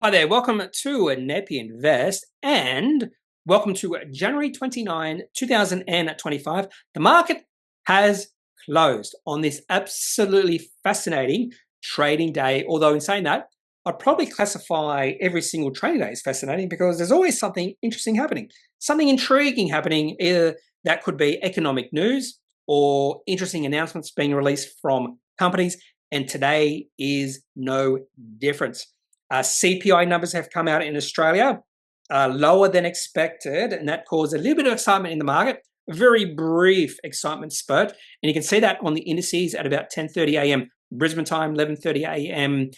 Hi there, welcome to Kneppy Invest and welcome to January 29, 2025. The market has closed on this absolutely fascinating trading day. Although in saying that, I'd probably classify every single trading day as fascinating because there's always something interesting happening, something intriguing happening. Either that could be economic news or interesting announcements being released from companies, and today is no difference. CPI numbers have come out in Australia, lower than expected, and that caused a little bit of excitement in the market. A very brief excitement spurt, and you can see that on the indices at about 10:30 a.m. Brisbane time, 11:30 a.m.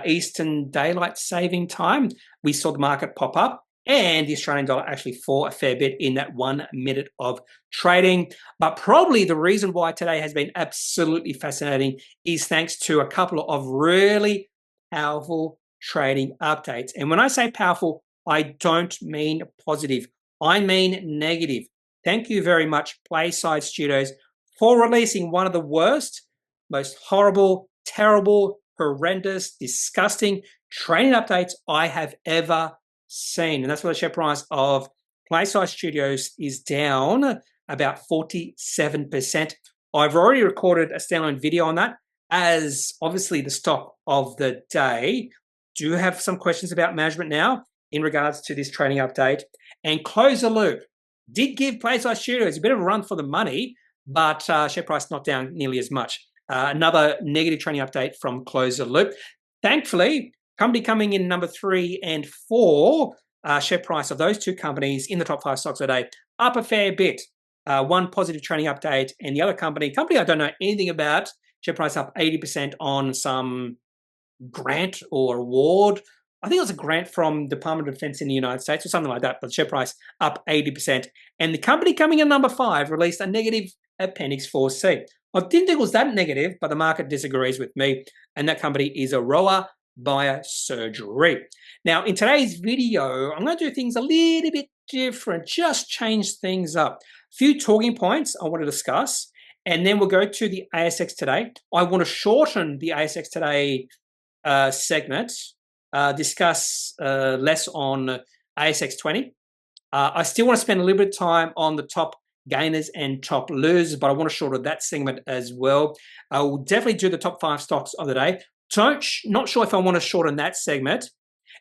Eastern Daylight Saving Time. We saw the market pop up, and the Australian dollar actually fall a fair bit in that 1 minute of trading. But probably the reason why today has been absolutely fascinating is thanks to a couple of really powerful trading updates. And when I say powerful, I don't mean positive. I mean negative. Thank you very much, Playside Studios, for releasing one of the worst, most horrible, terrible, horrendous, disgusting trading updates I have ever seen. And that's why the share price of Playside Studios is down about 47%. I've already recorded a standalone video on that as obviously the stock of the day. Do have some questions about management now in regards to this trading update. And close the loop. Did give Playside Studios a bit of a run for the money, but share price not down nearly as much. Another negative trading update from Close the Loop. Thankfully, company coming in number 3 and 4, share price of those two companies in the top 5 stocks today up a fair bit. One positive trading update, and the other company I don't know anything about, share price up 80% on some grant or award. I think it was a grant from Department of Defense in the United States or something like that, but the share price up 80%. And the company coming in number 5 released a negative Appendix 4C. I didn't think it was that negative, but the market disagrees with me. And that company is Aroa Biosurgery. Now, in today's video, I'm going to do things a little bit different, just change things up. A few talking points I want to discuss, and then we'll go to the ASX today. I want to shorten the ASX today segment, discuss less on ASX 20. I still want to spend a little bit of time on the top gainers and top losers, but I want to shorten that segment as well. I will definitely do the top 5 stocks of the day. Not sure if I want to shorten that segment.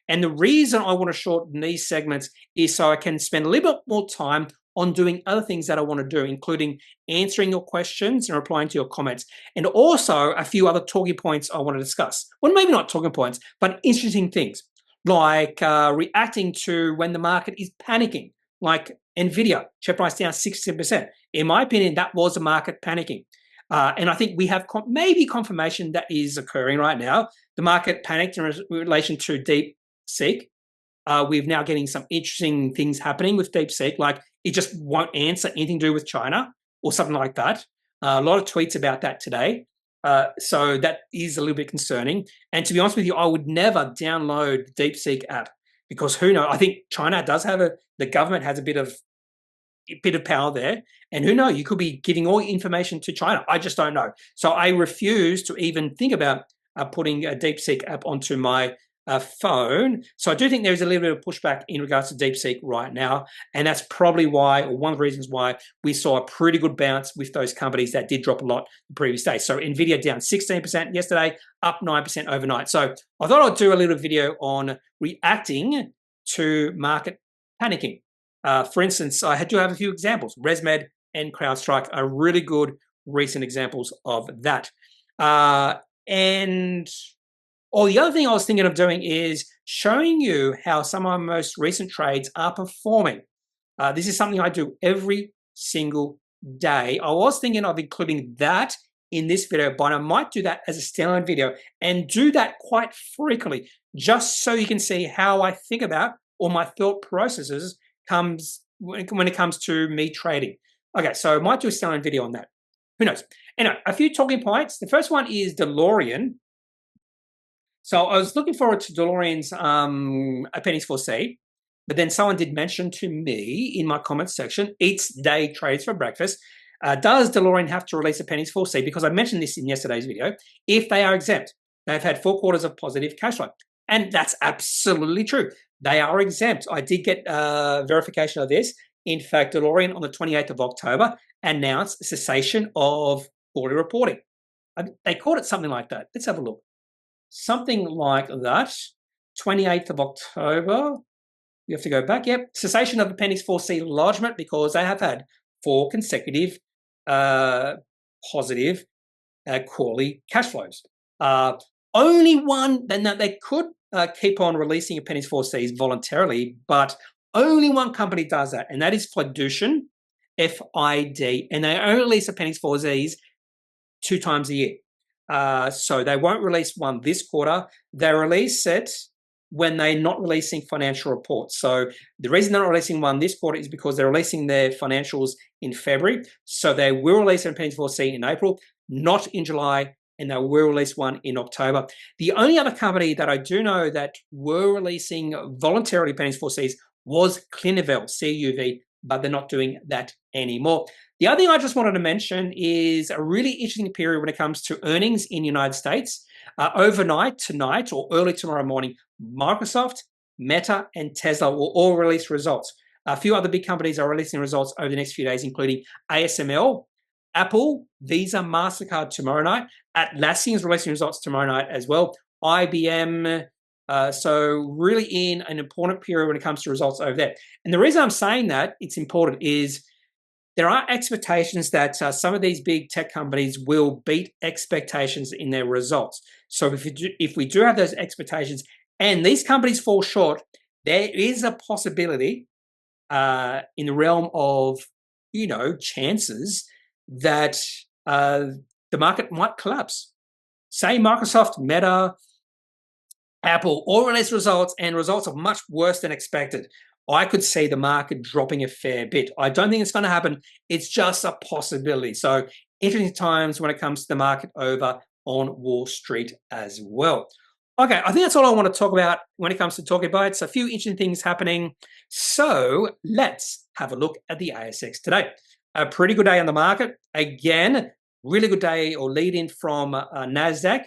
And the reason I want to shorten these segments is so I can spend a little bit more time on doing other things that I want to do, including answering your questions and replying to your comments, and also a few other talking points I want to discuss. Well, maybe not talking points, but interesting things, like reacting to when the market is panicking, like NVIDIA, share price down 60%. In my opinion, that was the market panicking. And I think we have maybe confirmation that is occurring right now. The market panicked in relation to DeepSeek. We're now getting some interesting things happening with DeepSeek, like it just won't answer anything to do with China or something like that. A lot of tweets about that today. So that is a little bit concerning. And to be honest with you, I would never download the DeepSeek app because who knows? I think China does have the government has a bit of power there. And who knows? You could be giving all information to China. I just don't know. So I refuse to even think about putting a DeepSeek app onto my phone. So I do think there's a little bit of pushback in regards to DeepSeek right now. And that's probably why, or one of the reasons why we saw a pretty good bounce with those companies that did drop a lot the previous day. So NVIDIA down 16% yesterday, up 9% overnight. So I thought I'd do a little video on reacting to market panicking. For instance, I do have a few examples. ResMed and CrowdStrike are really good recent examples of that. The other thing I was thinking of doing is showing you how some of my most recent trades are performing. This is something I do every single day. I was thinking of including that in this video, but I might do that as a standalone video and do that quite frequently, just so you can see how I think about or my thought processes when it comes to me trading. Okay, so I might do a standalone video on that. Who knows? Anyway, a few talking points. The first one is Delorean. So I was looking forward to Delorean's Appendix 4C, but then someone did mention to me in my comments section, eats day trades for breakfast. Does Delorean have to release Appendix 4C? Because I mentioned this in yesterday's video. If they are exempt, they've had 4 quarters of positive cash flow. And that's absolutely true. They are exempt. I did get verification of this. In fact, Delorean on the 28th of October announced cessation of quarterly reporting. They called it something like that. Let's have a look. Something like that. 28th of October. You have to go back. Yep. Cessation of Appendix 4C lodgement because they have had 4 consecutive positive quarterly cash flows. Only one, then they could keep on releasing Appendix 4Cs voluntarily, but only one company does that, and that is Fiducian, FID, and they only release Appendix 4Cs 2 times a year. So they won't release one this quarter. They release it when they're not releasing financial reports. So the reason they're not releasing one this quarter is because they're releasing their financials in February. So they will release an Appendix 4C in April, not in July, and they will release one in October. The only other company that I do know that were releasing voluntarily Appendix 4Cs was Clinuvel, CUV, but they're not doing that anymore. The other thing I just wanted to mention is a really interesting period when it comes to earnings in the United States. Overnight, tonight, or early tomorrow morning, Microsoft, Meta, and Tesla will all release results. A few other big companies are releasing results over the next few days, including ASML, Apple, Visa, MasterCard tomorrow night. Atlassian is releasing results tomorrow night as well. IBM. So really in an important period when it comes to results over there. And the reason I'm saying that it's important is there are expectations that some of these big tech companies will beat expectations in their results. So if we do have those expectations and these companies fall short, there is a possibility in the realm of, chances that the market might collapse. Say Microsoft, Meta, Apple all release results and results are much worse than expected. I could see the market dropping a fair bit. I don't think it's going to happen. It's just a possibility. So interesting times when it comes to the market over on Wall Street as well. Okay, I think that's all I want to talk about when it comes to talking bites. A few interesting things happening. So let's have a look at the ASX today. A pretty good day on the market. Again, really good day or lead in from NASDAQ.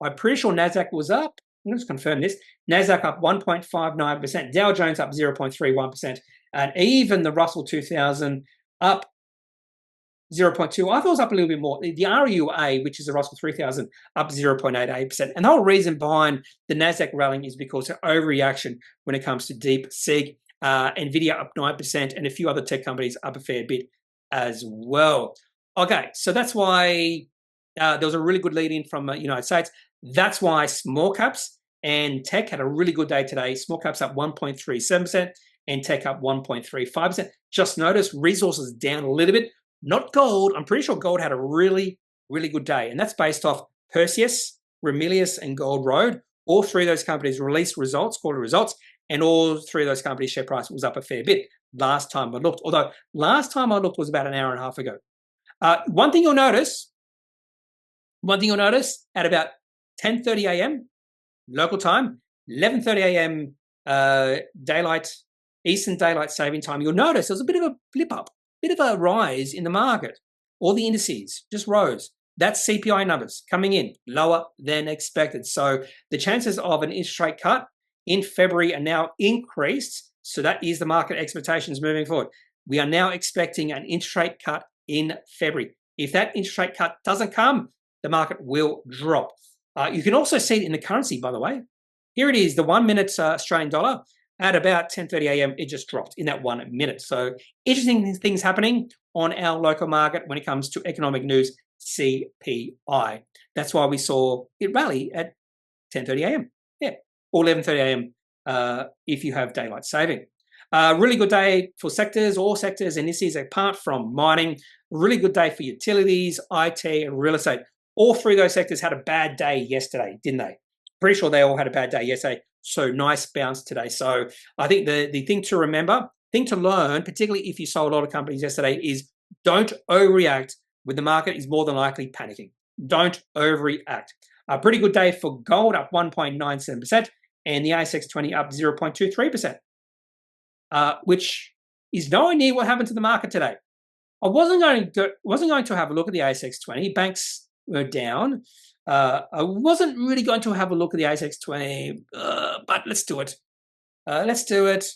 I'm pretty sure NASDAQ was up. Let's confirm this. NASDAQ up 1.59%. Dow Jones up 0.31%. And even the Russell 2000 up 0.2. I thought it was up a little bit more. The RUA, which is the Russell 3000, up 0.88%. And the whole reason behind the NASDAQ rallying is because of overreaction when it comes to DeepSeek. NVIDIA up 9% and a few other tech companies up a fair bit as well. Okay, so that's why there was a really good lead in from the United States. That's why small caps and tech had a really good day today. Small caps up 1.37% and tech up 1.35%. Just notice resources down a little bit. Not gold. I'm pretty sure gold had a really, really good day. And that's based off Perseus, Ramelius, and Gold Road. All 3 of those companies released results, quarterly results, and all 3 of those companies' share price was up a fair bit last time I looked. Although last time I looked was about an hour and a half ago. One thing you'll notice at about 10:30 a.m. local time, 11:30 a.m. Eastern Daylight Saving Time, you'll notice there's a bit of a blip up, bit of a rise in the market. All the indices just rose. That's CPI numbers coming in lower than expected. So the chances of an interest rate cut in February are now increased. So that is the market expectations moving forward. We are now expecting an interest rate cut in February. If that interest rate cut doesn't come, the market will drop. You can also see it in the currency, by the way. Here it is, the 1 minute Australian dollar. At about 10:30 a.m., it just dropped in that 1 minute. So interesting things happening on our local market when it comes to economic news, CPI. That's why we saw it rally at 10:30 a.m. Yeah, or 11:30 a.m. If you have daylight saving. Really good day for sectors, all sectors, and this is apart from mining. Really good day for utilities, IT, and real estate. All 3 of those sectors had a bad day yesterday, didn't they? Pretty sure they all had a bad day yesterday. So nice bounce today. So I think the thing to remember, thing to learn, particularly if you saw a lot of companies yesterday, is don't overreact when the market is more than likely panicking. Don't overreact. A pretty good day for gold, up 1.97%, and the ASX 20 up 0.23%, which is nowhere near what happened to the market today. I wasn't going to have a look at the ASX 20. Banks were down. I wasn't really going to have a look at the ASX 20, but let's do it. Let's do it.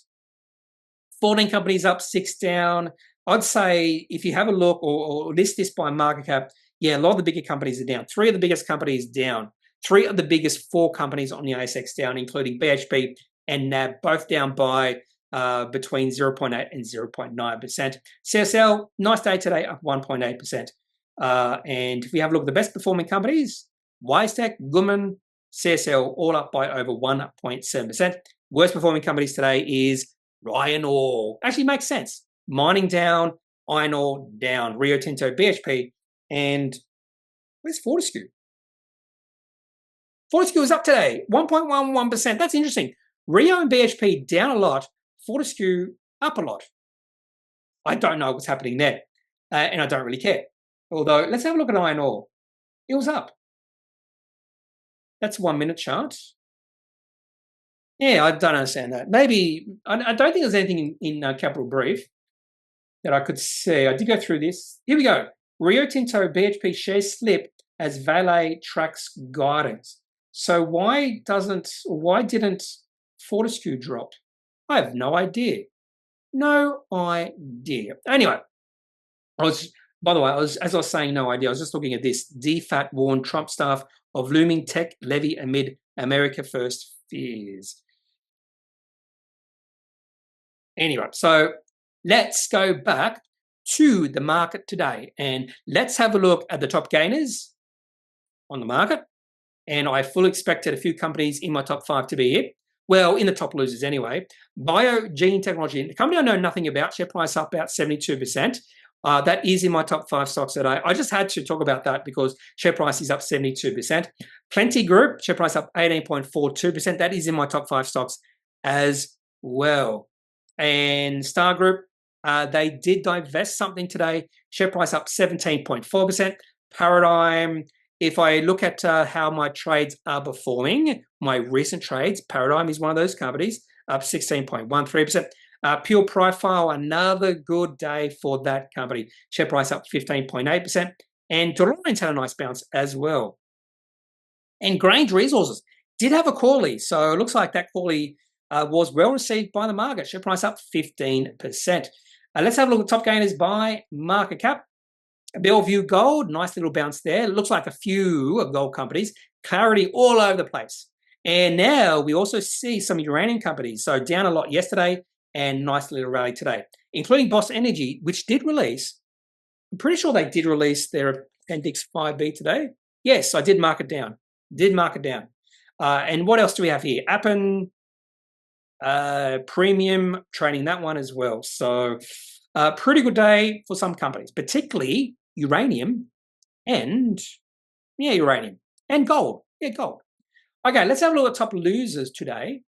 14 companies up, 6 down. I'd say if you have a look or list this by market cap, yeah, a lot of the bigger companies are down. 3 of the biggest companies down. 3 of the biggest 4 companies on the ASX down, including BHP and NAB, both down by between 0.8 and 0.9%. CSL, nice day today, up 1.8%. And if we have a look at the best performing companies, WiseTech, Goodman, CSL, all up by over 1.7%. Worst performing companies today is iron ore. Actually makes sense. Mining down, iron ore down, Rio Tinto, BHP, and where's Fortescue? Fortescue is up today, 1.11%. That's interesting. Rio and BHP down a lot, Fortescue up a lot. I don't know what's happening there, and I don't really care. Although, let's have a look at iron ore. It was up. That's 1 minute chart. Yeah, I don't understand that. Maybe, I don't think there's anything in Capital Brief that I could see. I did go through this. Here we go. Rio Tinto BHP shares slip as Vale tracks guidance. So why didn't Fortescue drop? I have no idea. No idea. Anyway, as I was saying, no idea. I was just looking at this. DFAT warned Trump staff of looming tech levy amid America First fears. Anyway, so let's go back to the market today and let's have a look at the top gainers on the market. And I fully expected a few companies in my top 5 to be it. Well, in the top losers anyway. Gene Technology, the company I know nothing about, share price up about 72%. That is in my top 5 stocks today. I just had to talk about that because share price is up 72%. Plenti Group, share price up 18.42%. That is in my top 5 stocks as well. And Star Group, they did divest something today. Share price up 17.4%. Paradigm, if I look at how my trades are performing, my recent trades, Paradigm is one of those companies, up 16.13%. Pure Profile, another good day for that company. Share price up 15.8%. And Delorean's had a nice bounce as well. And Grange Resources did have a quarterly, so it looks like that quarterly was well received by the market. Share price up 15%. Let's have a look at top gainers by market cap. Bellevue Gold, nice little bounce there. It looks like a few gold companies. Clarity all over the place. And now we also see some uranium companies. So down a lot yesterday and nice little rally today, including Boss Energy, which did release. I'm pretty sure they did release their Appendix 5B today. Yes, I did mark it down. And what else do we have here? Appen, Premium, trading that one as well. So pretty good day for some companies, particularly uranium and gold. Yeah, gold. Okay, let's have a look at top losers today.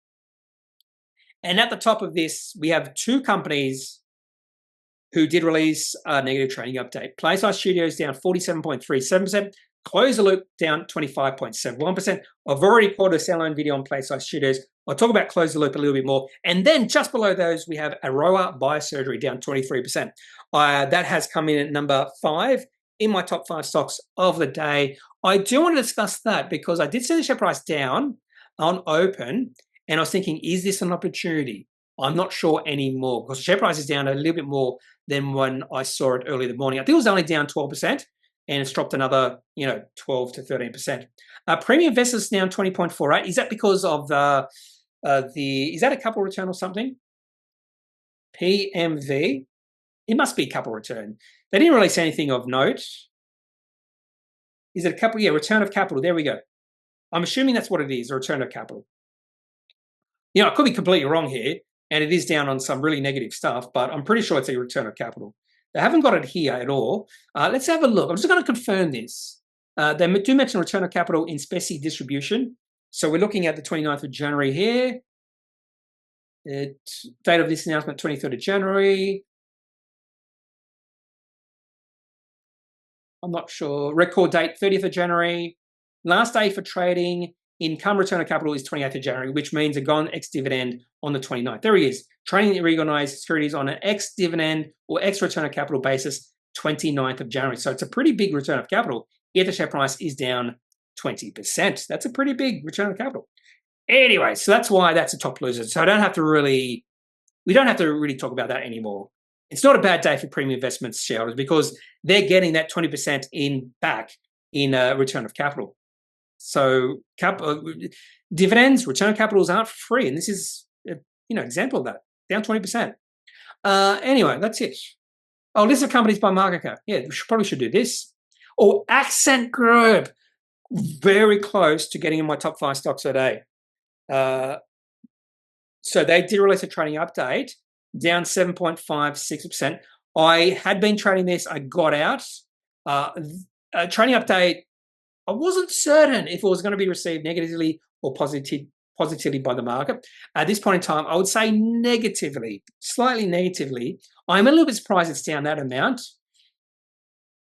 And at the top of this, we have 2 companies who did release a negative trading update. Playside Studios down 47.37%. Close the Loop down 25.71%. I've already recorded a standalone video on Playside Studios. I'll talk about Close the Loop a little bit more. And then just below those, we have Aroa Biosurgery down 23%. That has come in at number 5 in my top 5 stocks of the day. I do want to discuss that because I did see the share price down on open, and I was thinking, is this an opportunity? I'm not sure anymore because the share price is down a little bit more than when I saw it early in the morning. I think it was only down 12%. And it's dropped another, 12 to 13%. Premium investors down 20.48. Is that because of is that a couple return or something? PMV. It must be a couple return. They didn't release anything of note. Is it a couple? Yeah, return of capital. There we go. I'm assuming that's what it is, a return of capital. I could be completely wrong here, and it is down on some really negative stuff, but I'm pretty sure it's a return of capital. They haven't got it here at all. Let's have a look. I'm just going to confirm this. They do mention return of capital in specie distribution. So we're looking at the 29th of January here. Date of this announcement, 23rd of January. I'm not sure. Record date, 30th of January. Last day for trading. Income return of capital is 28th of January, which means a gone ex-dividend on the 29th. There he is. Trading reorganized securities on an ex-dividend or ex-return of capital basis, 29th of January. So it's a pretty big return of capital if the share price is down 20%. That's a pretty big return on capital. Anyway, so that's why that's a top loser. So we don't have to really talk about that anymore. It's not a bad day for premium investments shareholders because they're getting that 20% back in return of capital. So dividends, return on capitals aren't free, and this is example of that, down 20%. Anyway, that's it. Oh, list of companies by market cap. Yeah, probably should do this. Oh, Accent Group, very close to getting in my top 5 stocks today. So they did release a trading update, down 7.56%. I had been trading this. I got out. A trading update, I wasn't certain if it was going to be received negatively or positively by the market. At this point in time, I would say negatively, slightly negatively. I'm a little bit surprised it's down that amount.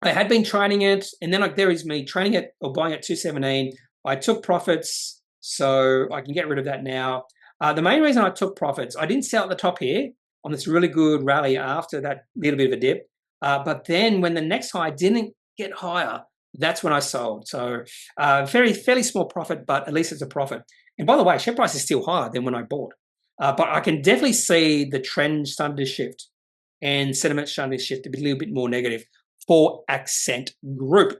I had been trading it, and then there is me trading it or buying at 217. I took profits, so I can get rid of that now. The main reason I took profits, I didn't sell at the top here on this really good rally after that little bit of a dip. But then when the next high didn't get higher, that's when I sold. So fairly small profit, but at least it's a profit. And by the way, share price is still higher than when I bought. But I can definitely see the trend starting to shift and sentiment starting to shift to be a little bit more negative for Accent Group.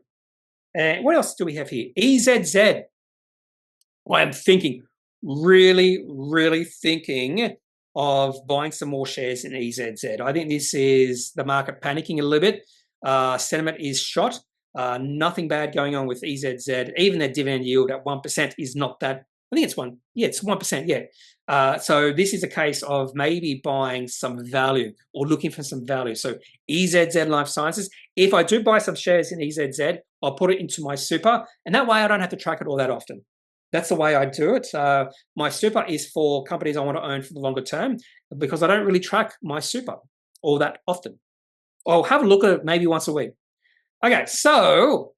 What else do we have here? EZZ. I am thinking, really thinking of buying some more shares in EZZ. I think this is the market panicking a little bit. Sentiment is shot. Nothing bad going on with EZZ. Even their dividend yield at 1% is not that. I think it's 1. Yeah, it's 1%. Yeah. So this is a case of maybe buying some value or looking for some value. So EZZ Life Sciences. If I do buy some shares in EZZ, I'll put it into my super, and that way I don't have to track it all that often. That's the way I do it. My super is for companies I want to own for the longer term because I don't really track my super all that often. I'll have a look at it maybe once a week. Okay, so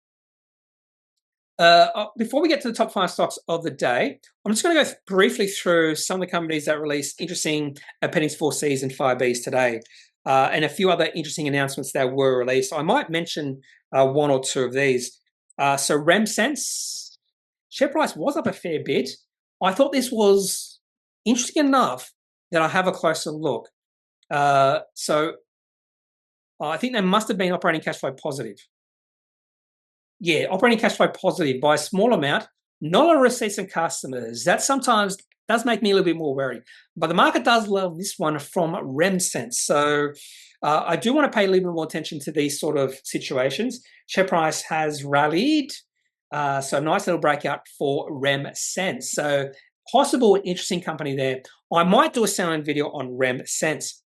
before we get to the top 5 stocks of the day, I'm just going to go briefly through some of the companies that released interesting Appendix 4Cs and 5Bs today, and a few other interesting announcements that were released. I might mention 1 or 2 of these. So RemSense, share price was up a fair bit. I thought this was interesting enough that I have a closer look. So I think they must have been operating cash flow positive. Yeah, operating cash flow positive by a small amount, not on receipts and customers. That sometimes does make me a little bit more worried. But the market does love this one from RemSense. So I do want to pay a little bit more attention to these sort of situations. Share price has rallied. So nice little breakout for RemSense. So possible interesting company there. I might do a sound video on RemSense.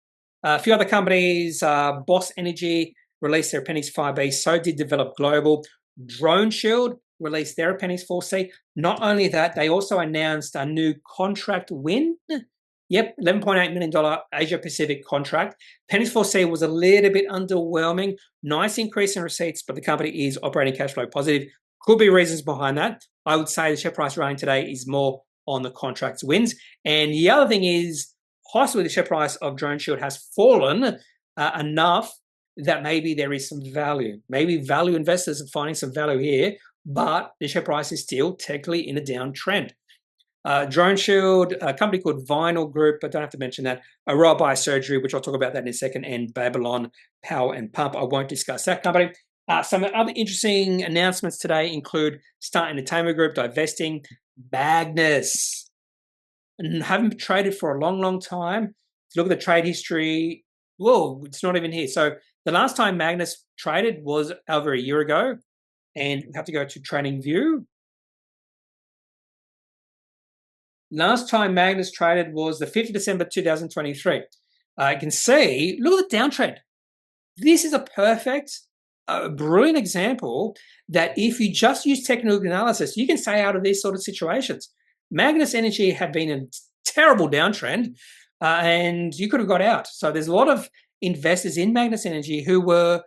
A few other companies, Boss Energy released their Appendix 5B. So did Develop Global. Drone Shield released their Appendix 4C. Not only that, they also announced a new contract win. Yep, $11.8 million Asia Pacific contract. Appendix 4C was a little bit underwhelming. Nice increase in receipts, but the company is operating cash flow positive. Could be reasons behind that. I would say the share price running today is more on the contracts wins. And the other thing is, possibly the share price of Drone Shield has fallen enough that maybe there is some value. Maybe value investors are finding some value here, but the share price is still technically in a downtrend. Drone Shield, a company called Vinyl Group, but don't have to mention that. Aroa Biosurgery, which I'll talk about that in a second, and Babylon Power and Pump. I won't discuss that company. Some other interesting announcements today include Star Entertainment Group divesting, Magnis, and haven't traded for a long time. If you look at the trade history, whoa, it's not even here. So the last time Magnis traded was over a year ago, and we have to go to Trading View. Last time Magnis traded was the 5th of December 2023. You can see, look at the downtrend. This is a perfect, brilliant example that if you just use technical analysis, you can stay out of these sort of situations. Magnis Energy had been in terrible downtrend, and you could have got out. So there's a lot of investors in Magnis Energy who were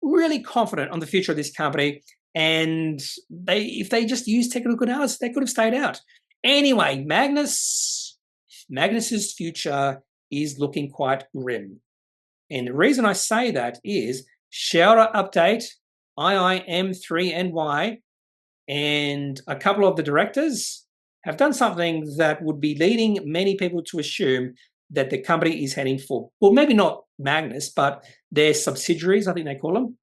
really confident on the future of this company, and if they just used technical analysis, they could have stayed out. Anyway, Magnis's future is looking quite grim. And the reason I say that is shareholder update, IIM3NY, And a couple of the directors have done something that would be leading many people to assume that the company is heading for, well, maybe not Magnis, but their subsidiaries, I think they call them,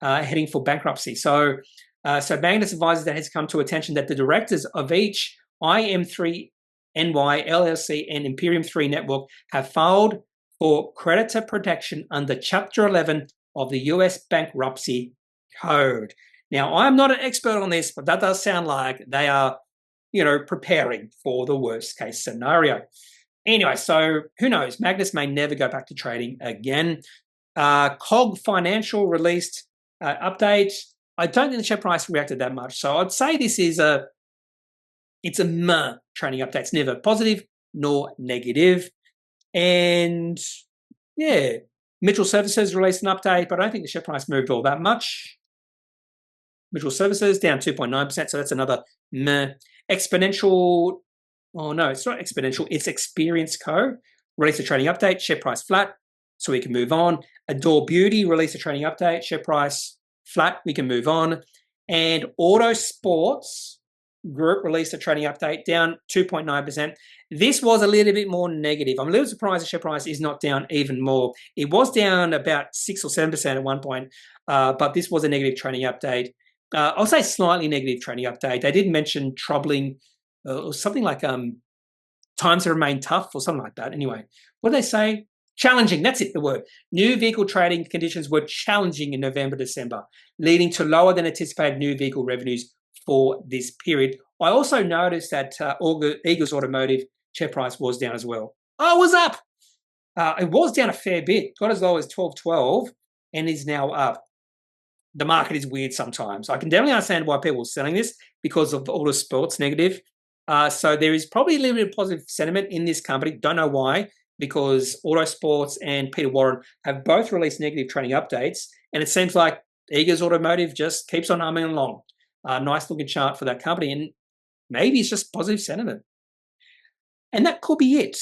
heading for bankruptcy. So Magnis advises that has come to attention that the directors of each IM3 NY, LLC, and Imperium 3 Network have filed for creditor protection under Chapter 11 of the US Bankruptcy Code. Now, I'm not an expert on this, but that does sound like they are, preparing for the worst case scenario. Anyway, so who knows? Magnis may never go back to trading again. COG Financial released update. I don't think the share price reacted that much. So I'd say this is it's a meh trading update. It's never positive nor negative. And yeah, Mitchell Services released an update, but I don't think the share price moved all that much. Mitchell Services down 2.9%, so that's another meh. Exponential, oh no, it's not Exponential, it's Experience Co. Released a trading update, share price flat, so we can move on. Adore Beauty released a trading update, share price flat, we can move on. And Auto Sports Group released a trading update, down 2.9%. This was a little bit more negative. I'm a little surprised the share price is not down even more. It was down about 6 or 7% at one point, but this was a negative trading update. I'll say slightly negative trading update. They did mention troubling or something like times have remained tough or something like that. Anyway, what did they say? Challenging, that's it, the word. New vehicle trading conditions were challenging in November, December, leading to lower than anticipated new vehicle revenues for this period. I also noticed that Eagers Automotive share price was down as well. Oh, it was up. It was down a fair bit, got as low as 12.12 and is now up. The market is weird sometimes. I can definitely understand why people are selling this because of all the sports negative. So there is probably a little bit of positive sentiment in this company. Don't know why, because Autosports and Peter Warren have both released negative trading updates, and it seems like Eagers Automotive just keeps on humming along. Nice looking chart for that company, and maybe it's just positive sentiment. And that could be it.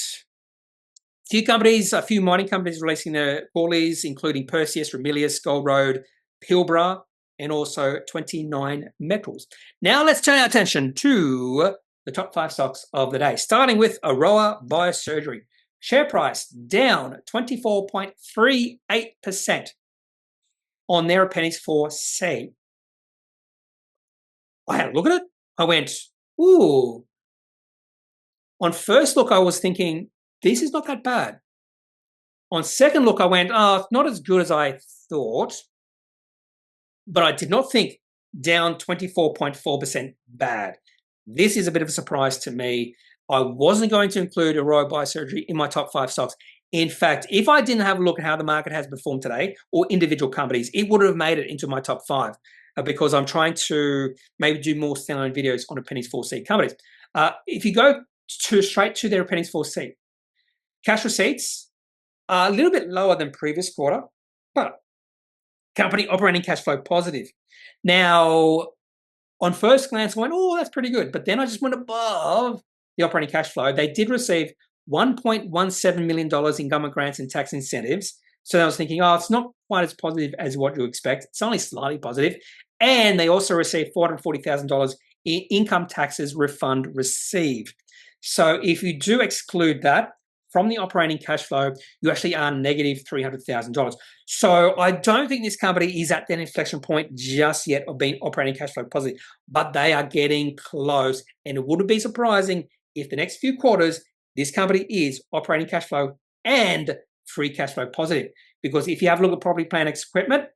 A few mining companies releasing their quarterlies, including Perseus, Ramelius, Gold Road, Pilbara, and also 29 Metals. Now let's turn our attention to the top 5 stocks of the day, starting with Aroa Biosurgery. Share price down 24.38% on their Appendix 4C. I had a look at it. I went, ooh. On first look, I was thinking, this is not that bad. On second look, I went, oh, it's not as good as I thought. But I did not think down 24.4% bad. This is a bit of a surprise to me. I wasn't going to include Aroa Biosurgery in my top 5 stocks. In fact, if I didn't have a look at how the market has performed today or individual companies, it would have made it into my top 5 because I'm trying to maybe do more standalone videos on Appendix 4C companies. If you go straight to their Appendix 4C, cash receipts are a little bit lower than previous quarter, but company operating cash flow positive. Now, on first glance, I went, oh, that's pretty good. But then I just went above the operating cash flow. They did receive $1.17 million in government grants and tax incentives. So I was thinking, oh, it's not quite as positive as what you expect. It's only slightly positive. And they also received $440,000 in income taxes refund received. So if you do exclude that from the operating cash flow, you actually are negative $300,000. So I don't think this company is at that inflection point just yet of being operating cash flow positive, but they are getting close. And it wouldn't be surprising if the next few quarters, this company is operating cash flow and free cash flow positive. Because if you have a look at property, plant, equipment,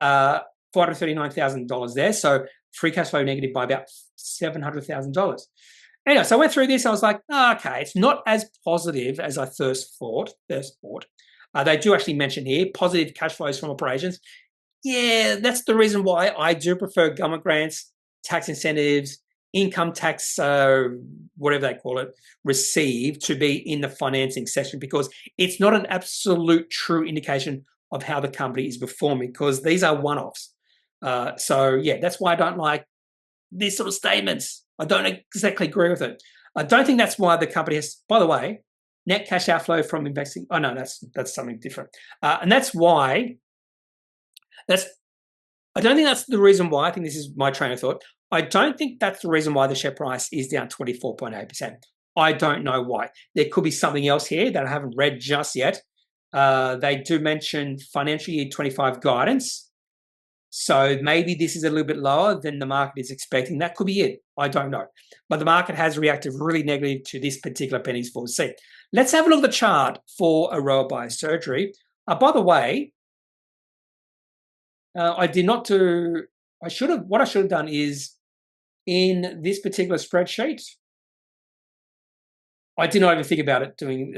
$439,000 there. So free cash flow negative by about $700,000. Anyway, so I went through this. I was like, oh, okay, it's not as positive as I first thought. They do actually mention here positive cash flows from operations. Yeah, that's the reason why I do prefer government grants, tax incentives, income tax, whatever they call it, received to be in the financing section because it's not an absolute true indication of how the company is performing because these are one-offs. So, yeah, that's why I don't like these sort of statements. I don't exactly agree with it. I don't think that's why the company has, by the way, net cash outflow from investing. Oh, no, that's something different. And that's I don't think that's the reason why. I think this is my train of thought. I don't think that's the reason why the share price is down 24.8%. I don't know why. There could be something else here that I haven't read just yet. They do mention financial year 25 guidance. So maybe this is a little bit lower than the market is expecting. That could be it. I don't know. But the market has reacted really negatively to this particular Appendix 4C. Let's have a look at the chart for Aroa Biosurgery. By the way, I did not do, what I should have done is in this particular spreadsheet, I did not even think about it doing,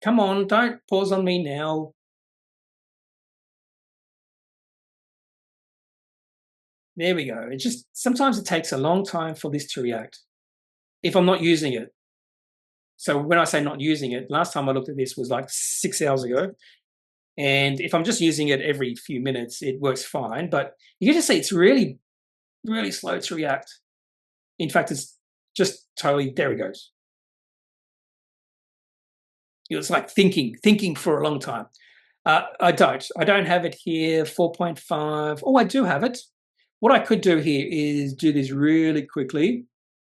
come on, don't pause on me now. There we go. It just, sometimes it takes a long time for this to react if I'm not using it. So when I say not using it, last time I looked at this was like 6 hours ago. And if I'm just using it every few minutes, it works fine. But you can just see it's really, really slow to react. In fact, it's just totally, there it goes. It's like thinking for a long time. I don't have it here, 4.5. Oh, I do have it. What I could do here is do this really quickly.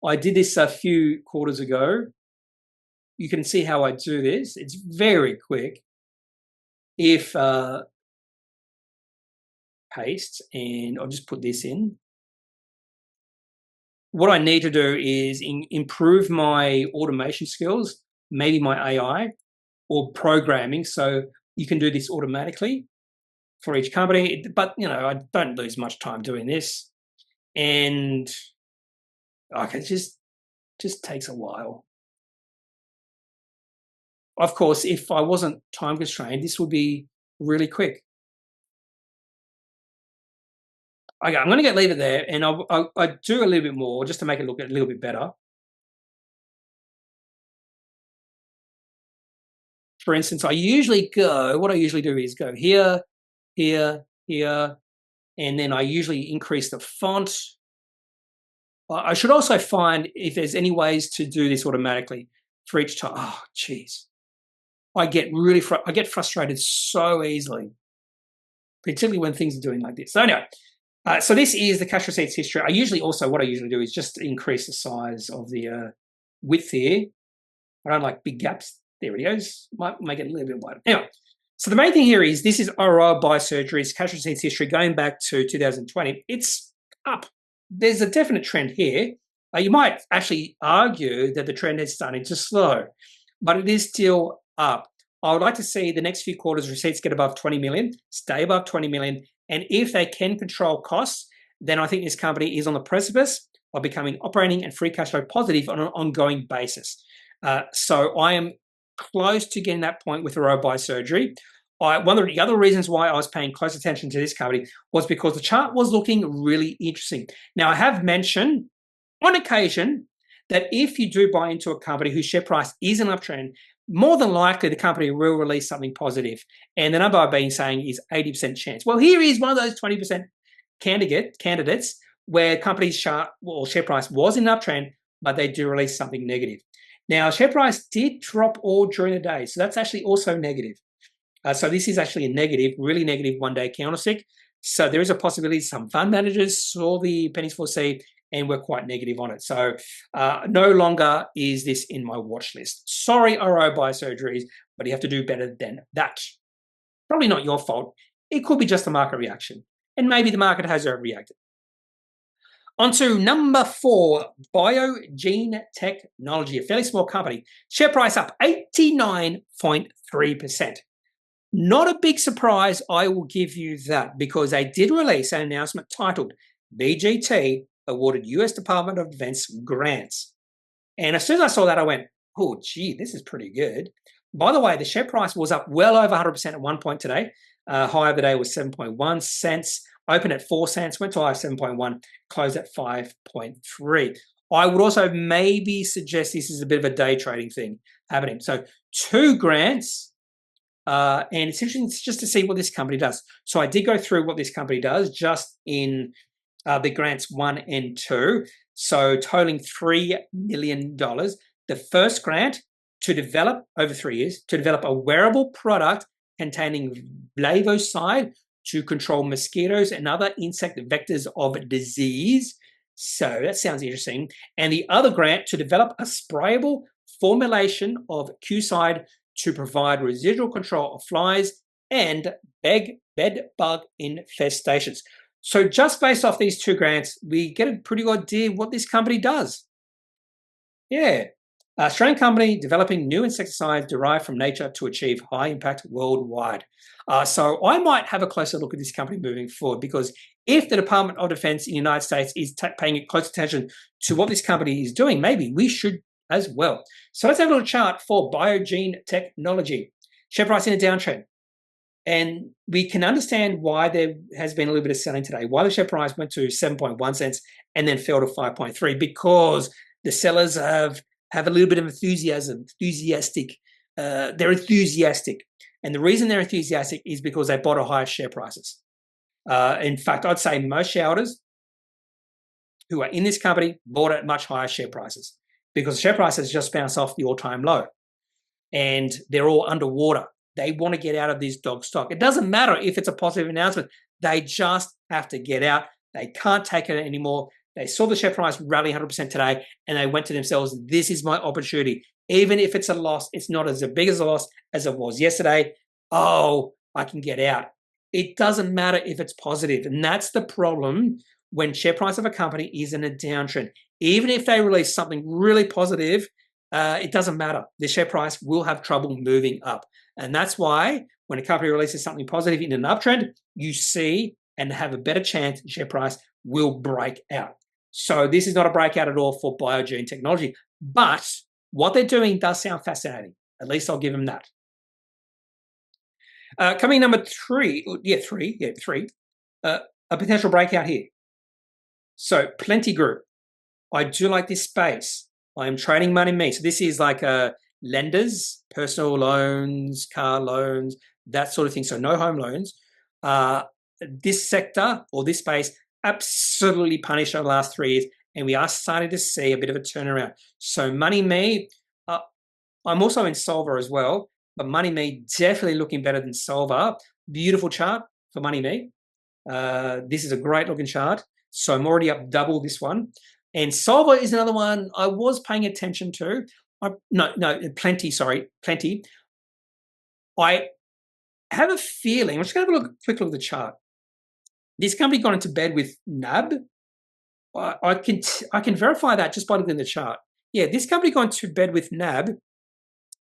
I did this a few quarters ago. You can see how I do this. It's very quick. If paste, and I'll just put this in. What I need to do is improve my automation skills, maybe my AI or programming, so you can do this automatically for each company. But you know, I don't lose much time doing this, and okay, it just takes a while. Of course, if I wasn't time constrained, this would be really quick. Okay, I'm going to leave it there, and I'll do a little bit more just to make it look a little bit better. For instance, what I usually do is go here, here, here, and then I usually increase the font. I should also find if there's any ways to do this automatically for each time. Oh, geez. I get frustrated so easily, particularly when things are doing like this. So anyway, so this is the cash receipts history. What I usually do is just increase the size of the width here. I don't like big gaps. There it goes. Might make it a little bit wider. Anyway, so the main thing here is this is Aroa Biosurgery's cash receipts history going back to 2020. It's up. There's a definite trend here. You might actually argue that the trend is starting to slow, but it is still up. I would like to see the next few quarters receipts get above 20 million, stay above 20 million, and if they can control costs, then I think this company is on the precipice of becoming operating and free cash flow positive on an ongoing basis. So I am close to getting that point with Aroa Biosurgery. One of the other reasons why I was paying close attention to this company was because the chart was looking really interesting. Now, I have mentioned on occasion that if you do buy into a company whose share price is an uptrend, more than likely the company will release something positive. And the number I've been saying is 80% chance. Well, here is one of those 20% candidates where company's share price was in an uptrend, but they do release something negative. Now, share price did drop all during the day, so that's actually also negative. So this is actually a negative, really negative one-day candlestick. So there is a possibility some fund managers saw the Appendix 4C and were quite negative on it. So no longer is this in my watch list. Sorry, Aroa Biosurgeries, but you have to do better than that. Probably not your fault. It could be just a market reaction. And maybe the market has overreacted. On to number 4, Biogene Technology, a fairly small company. Share price up 89.3%. Not a big surprise, I will give you that, because they did release an announcement titled BGT awarded US Department of Defense grants. And as soon as I saw that, I went, oh, gee, this is pretty good. By the way, the share price was up well over 100% at one point today. High of the day was 7.1 cents, opened at 4 cents, went to high of 7.1, closed at 5.3. I would also maybe suggest this is a bit of a day trading thing happening. So 2 grants, and it's interesting just to see what this company does. So I did go through what this company does just in the grants 1 and 2, so totaling $3 million. The first grant to develop over 3 years, to develop a wearable product containing Biosurgery to control mosquitoes and other insect vectors of disease. So that sounds interesting. And the other grant to develop a sprayable formulation of Q-side to provide residual control of flies and bed bug infestations. So just based off these two grants, we get a pretty good idea what this company does. Yeah. Australian company developing new insecticides derived from nature to achieve high impact worldwide. So I might have a closer look at this company moving forward, because if the Department of Defense in the United States is paying close attention to what this company is doing, maybe we should as well. So let's have a little chart for Biogene Technology. Share price in a downtrend. And we can understand why there has been a little bit of selling today, why the share price went to 7.1 cents and then fell to 5.3, because the sellers have a little bit of enthusiastic. They're enthusiastic. And the reason they're enthusiastic is because they bought at higher share prices. In fact, I'd say most shareholders who are in this company bought at much higher share prices, because the share price has just bounced off the all-time low. And they're all underwater. They want to get out of this dog stock. It doesn't matter if it's a positive announcement. They just have to get out. They can't take it anymore. They saw the share price rally 100% today, and they went to themselves, this is my opportunity. Even if it's a loss, it's not as big as a loss as it was yesterday. Oh, I can get out. It doesn't matter if it's positive. And that's the problem when share price of a company is in a downtrend. Even if they release something really positive, it doesn't matter. The share price will have trouble moving up. And that's why when a company releases something positive in an uptrend, you see and have a better chance the share price will break out. So this is not a breakout at all for Biogene Technology, but what they're doing does sound fascinating. At least I'll give them that. Coming number three, a potential breakout here. So Plenti Group. I do like this space. I am trading money me. So this is like lenders, personal loans, car loans, that sort of thing. So no home loans. This sector or this space absolutely punished over the last 3 years, and we are starting to see a bit of a turnaround. So Money Me, I'm also in Solver as well, but Money Me definitely looking better than Solver. Beautiful chart for Money Me. This is a great looking chart. So I'm already up double this one. And Solver is another one I was paying attention to. Plenti. I have a feeling, I'm just going to have a quick look at the chart. This company got into bed with NAB. I can verify that just by looking at the chart. Yeah, this company got into bed with NAB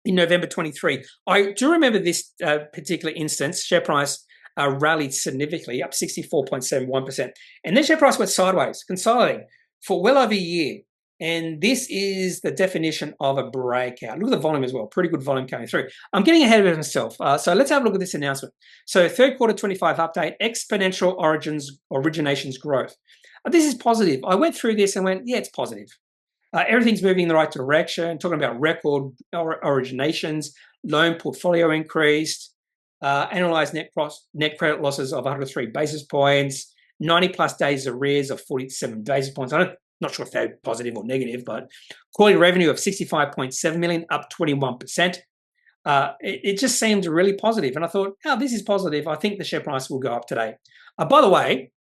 in November 23. I do remember this particular instance. Share price rallied significantly, up 64.71%. And then share price went sideways, consolidating for well over a year. And this is the definition of a breakout. Look at the volume as well. Pretty good volume coming through. I'm getting ahead of myself. So let's have a look at this announcement. So third quarter 25 update, exponential originations growth. This is positive. I went through this and went, yeah, it's positive. Everything's moving in the right direction. Talking about record originations, loan portfolio increased, annualized net credit losses of 103 basis points, 90 plus days arrears of 47 basis points. Not sure if they're positive or negative, but quarterly revenue of 65.7 million, up 21%. It just seemed really positive. And I thought, oh, this is positive. I think the share price will go up today. By the way,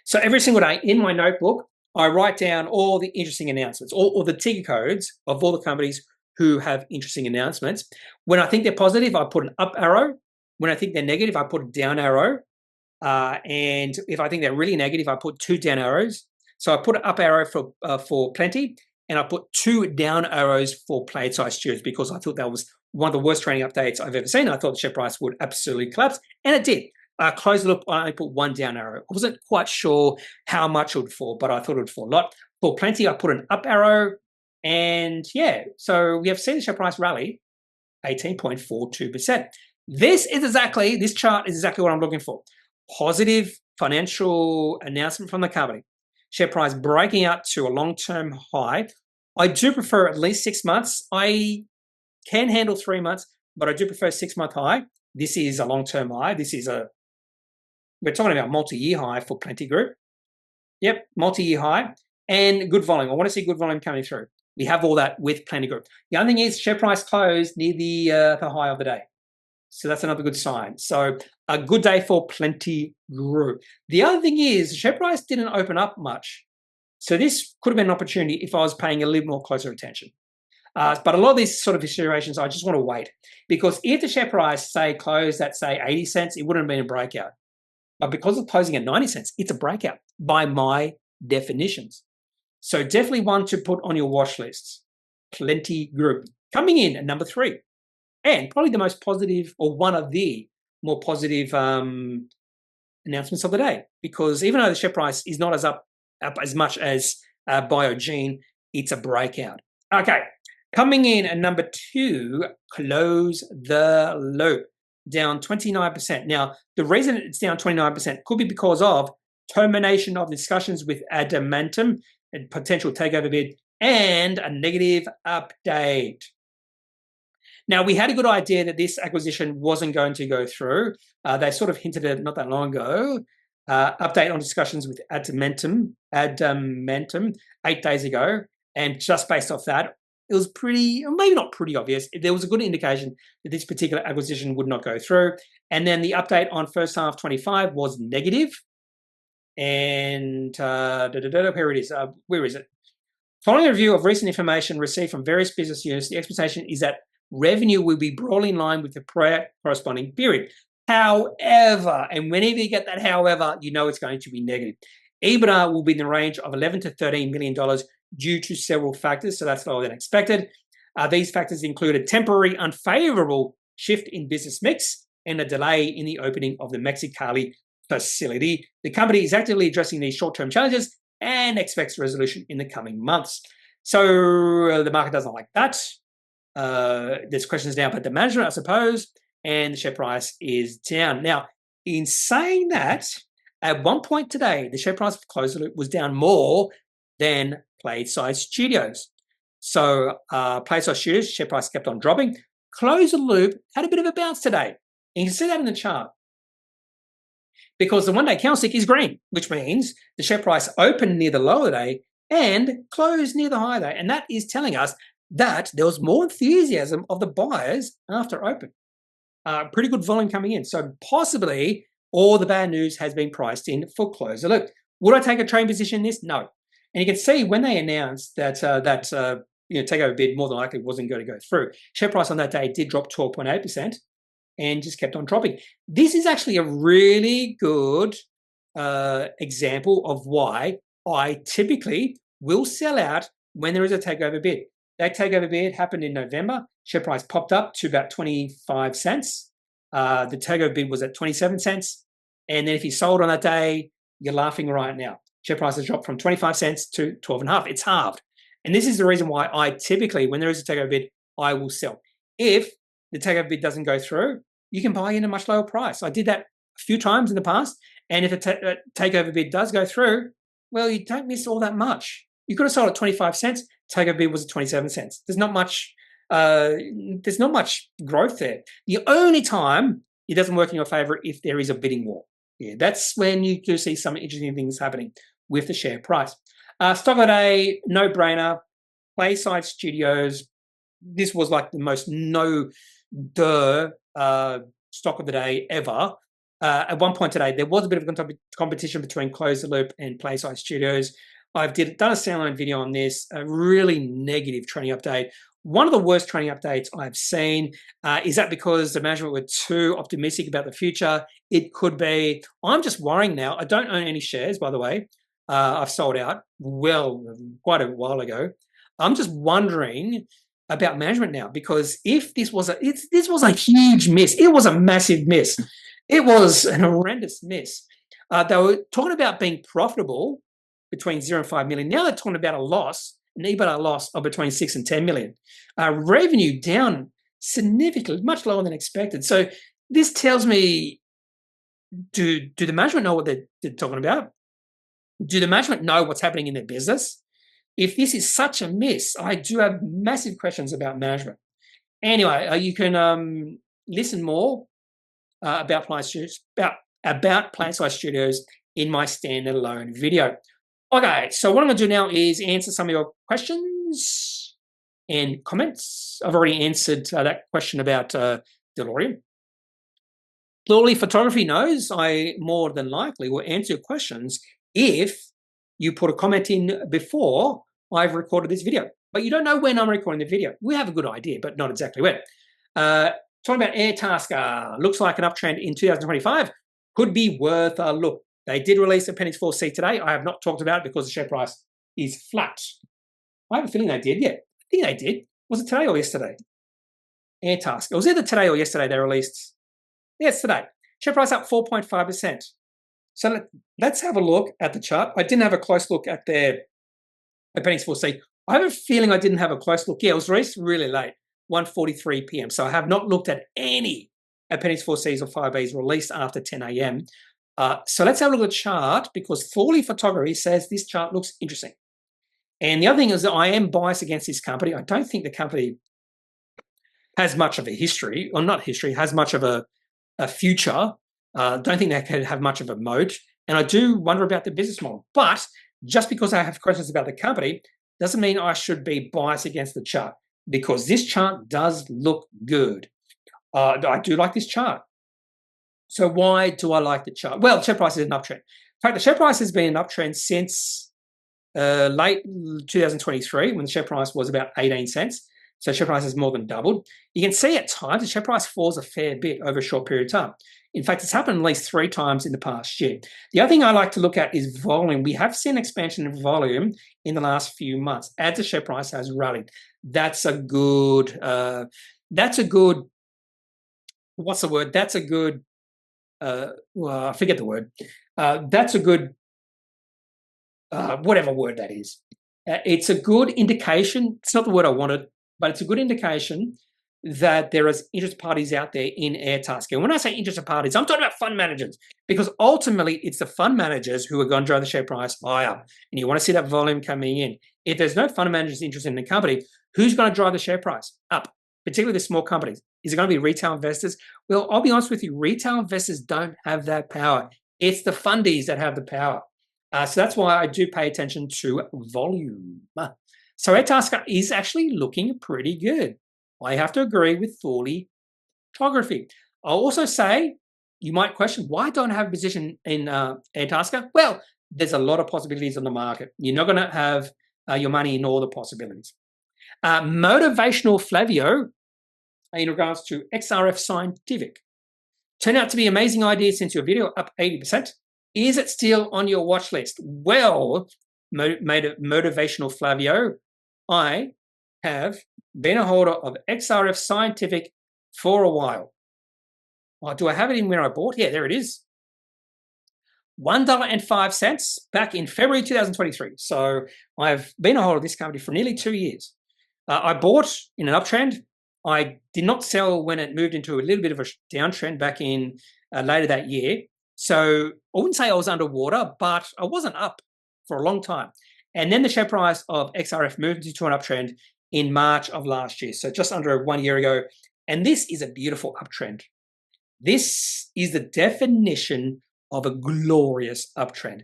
so every single day in my notebook, I write down all the interesting announcements, all the ticker codes of all the companies who have interesting announcements. When I think they're positive, I put an up arrow. When I think they're negative, I put a down arrow. And if I think they're really negative, I put 2 down arrows. So I put an up arrow for Plenti, and I put 2 down arrows for Playside Stewards, because I thought that was one of the worst trading updates I've ever seen. I thought the share price would absolutely collapse, and it did. Closed the loop, I put 1 down arrow. I wasn't quite sure how much it would fall, but I thought it would fall a lot. For Plenti, I put an up arrow, and yeah, so we have seen the share price rally 18.42%. This chart is exactly what I'm looking for. Positive financial announcement from the company. Share price breaking out to a long-term high. I do prefer at least 6 months. I can handle 3 months, but I do prefer 6-month high. This is a long-term high. We're talking about multi-year high for Plenti Group. Yep, multi-year high and good volume. I want to see good volume coming through. We have all that with Plenti Group. The other thing is share price closed near the high of the day. So that's another good sign. So a good day for Plenti Group. The other thing is the share price didn't open up much. So this could have been an opportunity if I was paying a little more closer attention. But a lot of these sort of situations, I just want to wait. Because if the share price, say, closed at, say, 80 cents, it wouldn't have been a breakout. But because it's closing at 90 cents, it's a breakout by my definitions. So definitely one to put on your watch lists. Plenti Group. Coming in at number 3. And probably the most positive, or one of the more positive announcements of the day. Because even though the share price is not up as much as Biogen, it's a breakout. Okay, coming in at number 2, Close the Loop, down 29%. Now, the reason it's down 29% could be because of termination of discussions with Adamantium and potential takeover bid and a negative update. Now, we had a good idea that this acquisition wasn't going to go through. They sort of hinted at it not that long ago. Update on discussions with Adamantium 8 days ago. And just based off that, it was pretty, or maybe not pretty obvious, there was a good indication that this particular acquisition would not go through. And then the update on first half 25 was negative. And here it is. Where is it? Following a review of recent information received from various business units, the expectation is that revenue will be broadly in line with the prior corresponding period. However, and whenever you get that however, you know it's going to be negative. EBITDA will be in the range of $11 to $13 million due to several factors, so that's lower than expected. These factors include a temporary unfavorable shift in business mix and a delay in the opening of the Mexicali facility. The company is actively addressing these short-term challenges and expects resolution in the coming months. So the market doesn't like that. There's questions now about the management, I suppose, and the share price is down. Now, in saying that, at one point today, the share price of Close the Loop was down more than Playside Studios. So Playside Studios, share price kept on dropping. Close the Loop had a bit of a bounce today. And you can see that in the chart. Because the one-day candlestick is green, which means the share price opened near the lower day and closed near the high day. And that is telling us that there was more enthusiasm of the buyers after open. Pretty good volume coming in. So possibly all the bad news has been priced in for Close the Loop. Would I take a trade position in this? No. And you can see when they announced that takeover bid more than likely wasn't going to go through, share price on that day did drop 12.8% and just kept on dropping. This is actually a really good example of why I typically will sell out when there is a takeover bid. That takeover bid happened in November. Share price popped up to about 25 cents. The takeover bid was at 27 cents. And then if you sold on that day, you're laughing right now. Share price has dropped from 25 cents to 12.5. It's halved. And this is the reason why I typically, when there is a takeover bid, I will sell. If the takeover bid doesn't go through, you can buy in a much lower price. I did that a few times in the past. And if a takeover bid does go through, well, you don't miss all that much. You could have sold at 25 cents. Takeover bid was at 27 cents. There's not much growth there. The only time it doesn't work in your favor if there is a bidding war. Yeah, that's when you do see some interesting things happening with the share price. Stock of the day, no-brainer. Playside Studios. This was like the most no-duh stock of the day ever. At one point today, there was a bit of competition between Close the Loop and Playside Studios. I've done a standalone video on this, a really negative trading update. One of the worst trading updates I've seen. Is that because the management were too optimistic about the future? It could be. I'm just worrying now. I don't own any shares, by the way. I've sold out quite a while ago. I'm just wondering about management now, because if this was a huge miss, it was a massive miss. It was an horrendous miss. They were talking about being profitable between 0 and 5 million. Now they're talking about a loss, an EBITDA loss of between 6 and 10 million. Revenue down significantly, much lower than expected. So this tells me, do the management know what they're talking about? Do the management know what's happening in their business? If this is such a miss, I do have massive questions about management. Anyway, you can listen more about Playside Studios in my standalone video. Okay, so what I'm going to do now is answer some of your questions and comments. I've already answered that question about Delorean. Thorley Photography knows I more than likely will answer your questions if you put a comment in before I've recorded this video. But you don't know when I'm recording the video. We have a good idea, but not exactly when. Talking about Airtasker, looks like an uptrend in 2025. Could be worth a look. They did release Appendix 4C today. I have not talked about it because the share price is flat. I have a feeling they did. Yeah, I think they did. Was it today or yesterday? Airtasker. It was either today or yesterday they released. Yeah, it's today. Share price up 4.5%. So let's have a look at the chart. I didn't have a close look at their Appendix 4C. I have a feeling I didn't have a close look. Yeah, it was released really late, 1:43 p.m. So I have not looked at any Appendix 4Cs or 5Bs released after 10 a.m. So let's have a look at the chart because Thorley Photography says this chart looks interesting. And the other thing is that I am biased against this company. I don't think the company has much of a history, or not history, has much of a future. Don't think they can have much of a moat. And I do wonder about the business model. But just because I have questions about the company doesn't mean I should be biased against the chart because this chart does look good. I do like this chart. So why do I like the chart? Well, the share price is an uptrend. In fact, the share price has been an uptrend since late 2023 when the share price was about 18 cents. So share price has more than doubled. You can see at times the share price falls a fair bit over a short period of time. In fact, it's happened at least 3 times in the past year. The other thing I like to look at is volume. We have seen expansion in volume in the last few months as the share price has rallied. That's a good, what's the word? That's a good, I forget the word. That's a good, whatever word that is. It's a good indication. It's not the word I wanted, but it's a good indication that there is interested parties out there in Airtasker. And when I say interested parties, I'm talking about fund managers because ultimately it's the fund managers who are going to drive the share price higher. And you want to see that volume coming in. If there's no fund managers interested in the company, who's going to drive the share price up, particularly the small companies? Is it going to be retail investors? Well, I'll be honest with you, retail investors don't have that power. It's the fundies that have the power. So that's why I do pay attention to volume. So Airtasker is actually looking pretty good. I have to agree with Thorley Photography. I'll also say, you might question, why don't I have a position in Airtasker? Well, there's a lot of possibilities on the market. You're not going to have your money in all the possibilities. Motivational Flavio, in regards to XRF Scientific. Turned out to be an amazing idea since your video, up 80%. Is it still on your watch list? Well, Motivational Flavio, I have been a holder of XRF Scientific for a while. Do I have it in where I bought? Yeah, there it is. $1.05 back in February 2023. So I've been a holder of this company for nearly 2 years. I bought in an uptrend. I did not sell when it moved into a little bit of a downtrend back in later that year. So I wouldn't say I was underwater, but I wasn't up for a long time. And then the share price of XRF moved into an uptrend in March of last year, so just under 1 year ago. And this is a beautiful uptrend. This is the definition of a glorious uptrend.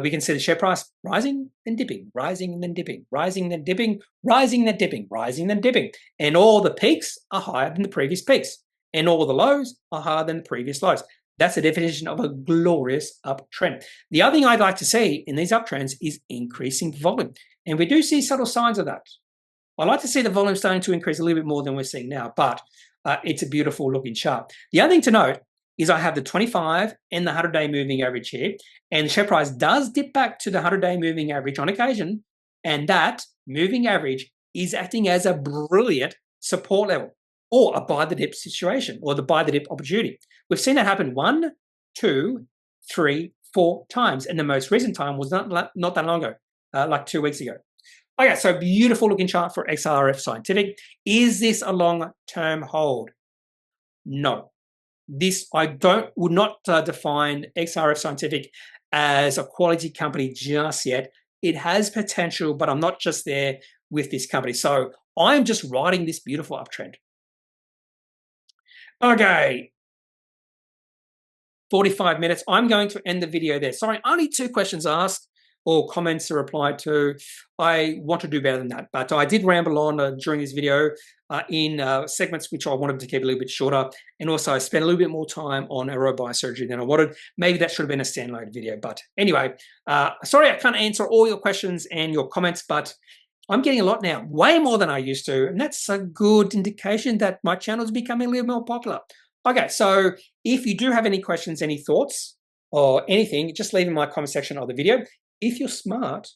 We can see the share price rising, then dipping, rising, then dipping, rising, then dipping, rising, then dipping, rising, then dipping. And all the peaks are higher than the previous peaks. And all the lows are higher than the previous lows. That's the definition of a glorious uptrend. The other thing I'd like to see in these uptrends is increasing volume. And we do see subtle signs of that. I'd like to see the volume starting to increase a little bit more than we're seeing now, but it's a beautiful looking chart. The other thing to note is I have the 25 and the 100-day moving average here, and the share price does dip back to the 100-day moving average on occasion, and that moving average is acting as a brilliant support level or a buy the dip situation or the buy the dip opportunity. We've seen that happen 1, 2, 3, 4 times, and the most recent time was not that long ago, like 2 weeks ago. Okay, so beautiful looking chart for XRF Scientific. Is this a long-term hold? No. Would not define XRF Scientific as a quality company just yet. It has potential, but I'm not just there with this company. So I'm just riding this beautiful uptrend. Okay, 45 minutes. I'm going to end the video there. Sorry, only 2 questions asked or comments to reply to. I want to do better than that, but I did ramble on during this video. in segments which I wanted to keep a little bit shorter, and also I spent a little bit more time on Aroa Biosurgery than I wanted. Maybe that should have been a standalone video, but anyway, sorry I can't answer all your questions and your comments, but I'm getting a lot now, way more than I used to, and that's a good indication that my channel is becoming a little more popular. Okay, so if you do have any questions, any thoughts, or anything, just leave in my comment section of the video. If you're smart,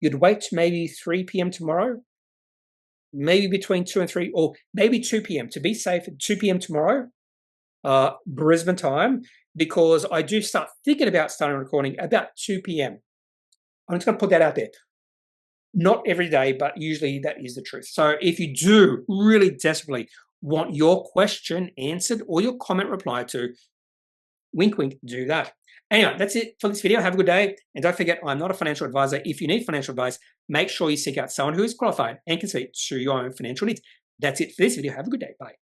you'd wait to maybe 3 p.m. tomorrow, maybe between 2 and 3, or maybe 2 p.m. to be safe at 2 p.m. tomorrow, Brisbane time, because I do start thinking about starting recording about 2 p.m. I'm just going to put that out there. Not every day, but usually that is the truth. So if you do really desperately want your question answered or your comment replied to, wink, wink, do that. Anyway, that's it for this video. Have a good day. And don't forget, I'm not a financial advisor. If you need financial advice, make sure you seek out someone who is qualified and can speak to your own financial needs. That's it for this video. Have a good day. Bye.